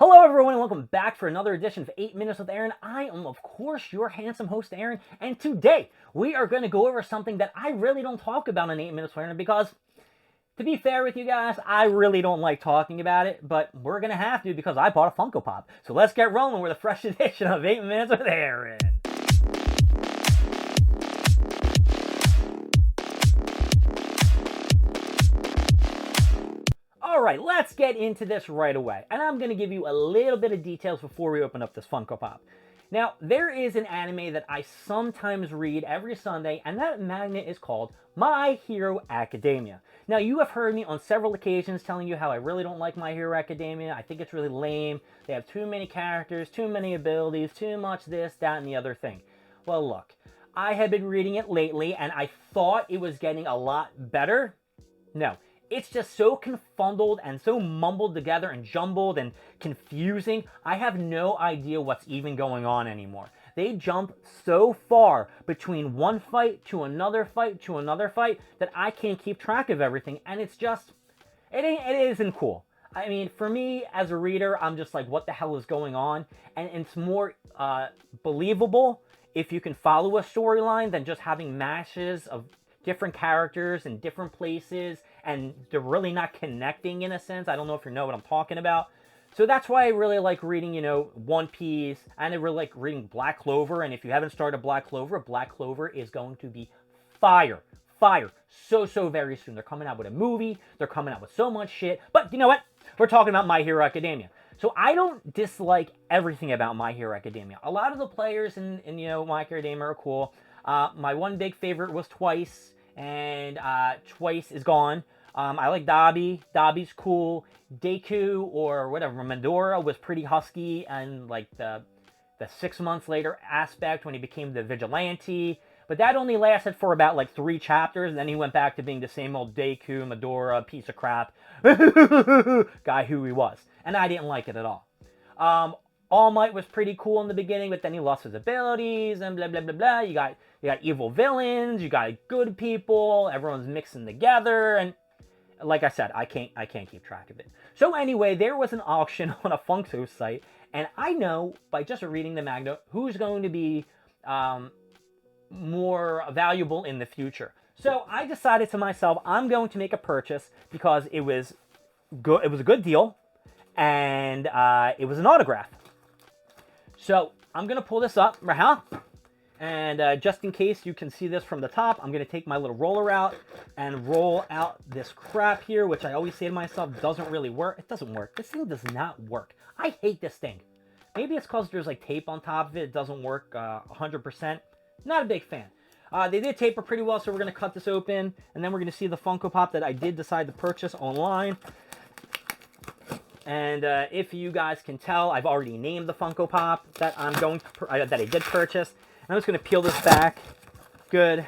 Hello everyone and welcome back for another edition of 8 Minutes with Aaron. I am of course your handsome host Aaron, and today we are going to go over something that I really don't talk about in 8 Minutes with Aaron because, to be fair with you guys, I really don't like talking about it, but we're going to have to because I bought a Funko Pop. So let's get rolling with a fresh edition of 8 Minutes with Aaron. Alright, let's get into this right away. And I'm going to give you a little bit of details before we open up this Funko Pop. Now, there is an anime that I sometimes read every Sunday, and that magnet is called My Hero Academia. Now, you have heard me on several occasions telling you how I really don't like My Hero Academia. I think it's really lame. They have too many characters, too many abilities, too much this, that, and the other thing. Well, look, I have been reading it lately, and I thought it was getting a lot better. No. It's just so confundeled and so mumbled together and jumbled and confusing. I have no idea what's even going on anymore. They jump so far between one fight to another fight to another fight that I can't keep track of everything. And it's just, it isn't cool. I mean, for me as a reader, I'm just like, what the hell is going on? And it's more believable if you can follow a storyline than just having mashes of different characters in different places, and they're really not connecting in a sense. I don't know if you know what I'm talking about. So that's why I really like reading, One Piece, and I really like reading Black Clover. And if you haven't started Black Clover is going to be fire. Fire. So very soon. They're coming out with a movie. They're coming out with so much shit. But you know what? We're talking about My Hero Academia. So I don't dislike everything about My Hero Academia. A lot of the players in My Hero Academia are cool. My one big favorite was Twice, and Twice is gone. I like Dabi. Dabi's cool. Deku, or whatever, Medora was pretty husky, and like the 6 months later aspect when he became the vigilante. But that only lasted for about like 3 chapters, and then he went back to being the same old Deku, Medora, piece of crap guy who he was. And I didn't like it at all. All Might was pretty cool in the beginning, but then he lost his abilities and blah blah blah blah. You got evil villains, you got good people, everyone's mixing together, and like I said, I can't keep track of it. So anyway, there was an auction on a Funko site, and I know by just reading the magnet who's going to be more valuable in the future. So I decided to myself, I'm going to make a purchase because it was good. It was a good deal, and it was an autograph. So I'm going to pull this up, and just in case you can see this from the top, I'm going to take my little roller out and roll out this crap here, which I always say to myself doesn't really work. It doesn't work. This thing does not work. I hate this thing. Maybe it's because there's like tape on top of it. It doesn't work 100%. Not a big fan. They did tape it pretty well, so we're going to cut this open, and then we're going to see the Funko Pop that I did decide to purchase online. And if you guys can tell, I've already named the Funko Pop that that I did purchase. I'm just going to peel this back. Good.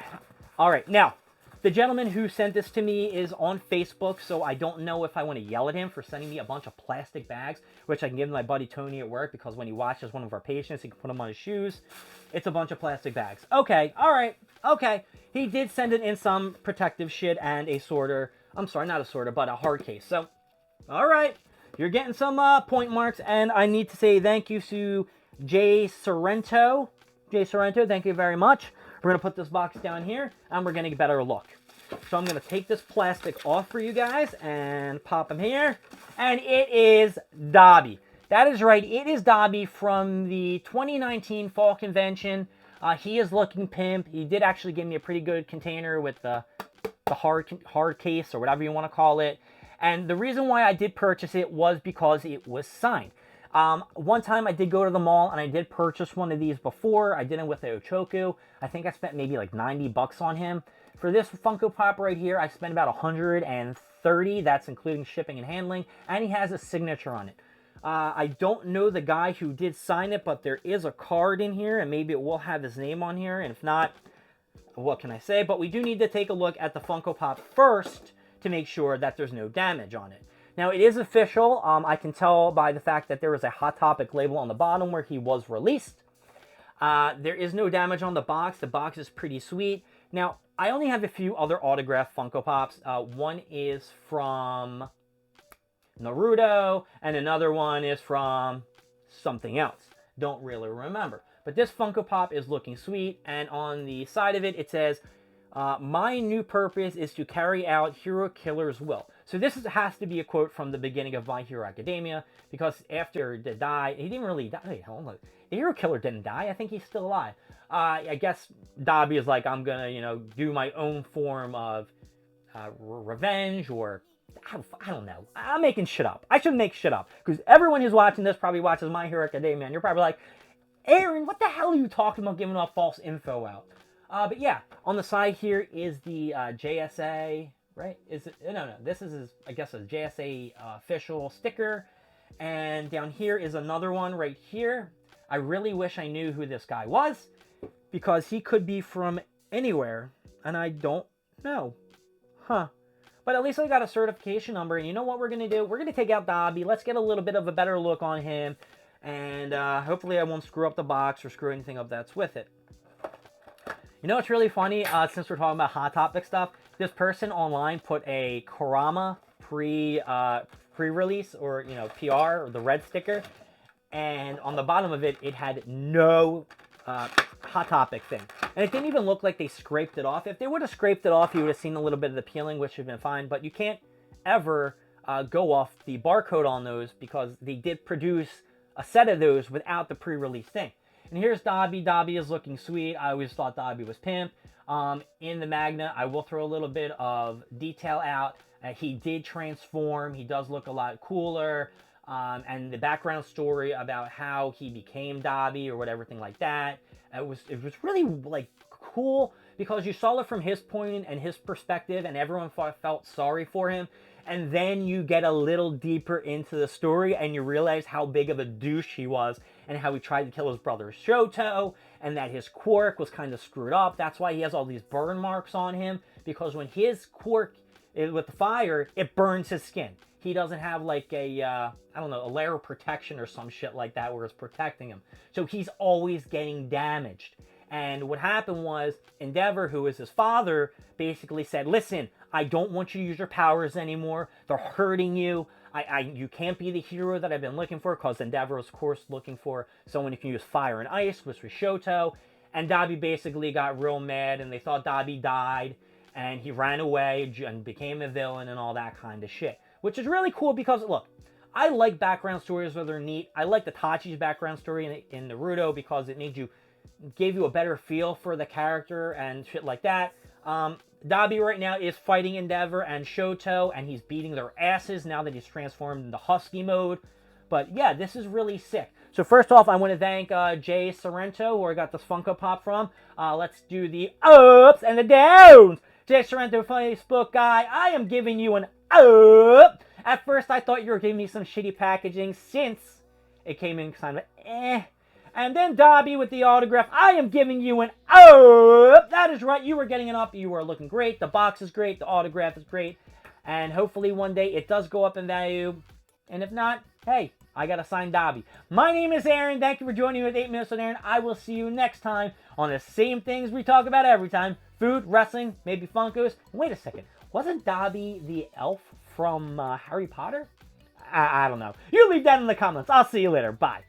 All right. Now, the gentleman who sent this to me is on Facebook, so I don't know if I want to yell at him for sending me a bunch of plastic bags, which I can give my buddy Tony at work, because when he watches one of our patients, he can put them on his shoes. It's a bunch of plastic bags. Okay. All right. Okay. He did send it in some protective shit and a sorter. I'm sorry, not a sorter, but a hard case. So, all right. You're getting some point marks, and I need to say thank you to Jay Sorrento. Jay Sorrento, thank you very much. We're going to put this box down here, and we're going to get a better look. So I'm going to take this plastic off for you guys and pop them here. And it is Dabi. That is right. It is Dabi from the 2019 Fall Convention. He is looking pimp. He did actually give me a pretty good container with the hard case, or whatever you want to call it. And the reason why I did purchase it was because it was signed. One time I did go to the mall and I did purchase one of these before. I did it with the Ochoku. I think I spent maybe like 90 bucks on him. For this Funko Pop right here, I spent about 130. That's including shipping and handling. And he has a signature on it. I don't know the guy who did sign it, but there is a card in here, and maybe it will have his name on here. And if not, what can I say? But we do need to take a look at the Funko Pop first to make sure that there's no damage on it. Now, it is official. I can tell by the fact that there is a Hot Topic label on the bottom where he was released. There is no damage on the box. The box is pretty sweet. Now, I only have a few other autographed Funko Pops. One is from Naruto, and another one is from something else. Don't really remember. But this Funko Pop is looking sweet, and on the side of it, it says, my new purpose is to carry out Hero Killer's will. So this has to be a quote from the beginning of My Hero Academia, because after the die, he didn't really die. Wait, hold on. The Hero Killer didn't die. I think he's still alive. I guess Dabi is like, I'm gonna, do my own form of revenge, or I don't know. I'm making shit up. I should make shit up, because everyone who's watching this probably watches My Hero Academia, and you're probably like, Aaron, what the hell are you talking about giving off false info out? But yeah, on the side here is the JSA, right? Is it? No. This is, I guess, a JSA official sticker. And down here is another one right here. I really wish I knew who this guy was, because he could be from anywhere, and I don't know. Huh. But at least I got a certification number, and you know what we're going to do? We're going to take out Dabi. Let's get a little bit of a better look on him, and hopefully I won't screw up the box or screw anything up that's with it. You know what's really funny, since we're talking about Hot Topic stuff, this person online put a Kurama pre-release, or, PR, or the red sticker, and on the bottom of it, it had no Hot Topic thing. And it didn't even look like they scraped it off. If they would have scraped it off, you would have seen a little bit of the peeling, which would have been fine, but you can't ever go off the barcode on those, because they did produce a set of those without the pre-release thing. And here's Dabi. Dabi is looking sweet. I always thought Dabi was pimp. In the magnet, I will throw a little bit of detail out. He did transform. He does look a lot cooler. And the background story about how he became Dabi or whatever, thing like that. It was really like cool, because you saw it from his point and his perspective, and everyone felt sorry for him. And then you get a little deeper into the story, and you realize how big of a douche he was, and how he tried to kill his brother Shoto, and that his quirk was kind of screwed up. That's why he has all these burn marks on him, because when his quirk is with the fire, it burns his skin. He doesn't have like a, I don't know, a layer of protection or some shit like that where it's protecting him. So he's always getting damaged. And what happened was, Endeavor, who is his father, basically said, listen, I don't want you to use your powers anymore. They're hurting you. You can't be the hero that I've been looking for, because Endeavor was, of course, looking for someone who can use fire and ice, which was Shoto. And Dabi basically got real mad, and they thought Dabi died, and he ran away and became a villain and all that kind of shit. Which is really cool, because, look, I like background stories where they're neat. I like the Tachi's background story in Naruto, because it gave you a better feel for the character and shit like that. Dabi right now is fighting Endeavor and Shoto, and he's beating their asses now that he's transformed into Husky mode. But yeah, this is really sick. So first off, I want to thank Jay Sorrento, who I got this Funko Pop from. Let's do the ups and the downs. Jay Sorrento, Facebook guy, I am giving you an up. At first, I thought you were giving me some shitty packaging, since it came in kind of And then Dabi with the autograph, I am giving you an up. That is right, you were getting an up. You are looking great. The box is great. The autograph is great. And hopefully one day it does go up in value. And if not, hey, I got a signed Dabi. My name is Aaron. Thank you for joining me with 8 Minutes with Aaron. I will see you next time on the same things we talk about every time. Food, wrestling, maybe Funkos. Wait a second. Wasn't Dabi the elf from Harry Potter? I don't know. You leave that in the comments. I'll see you later. Bye.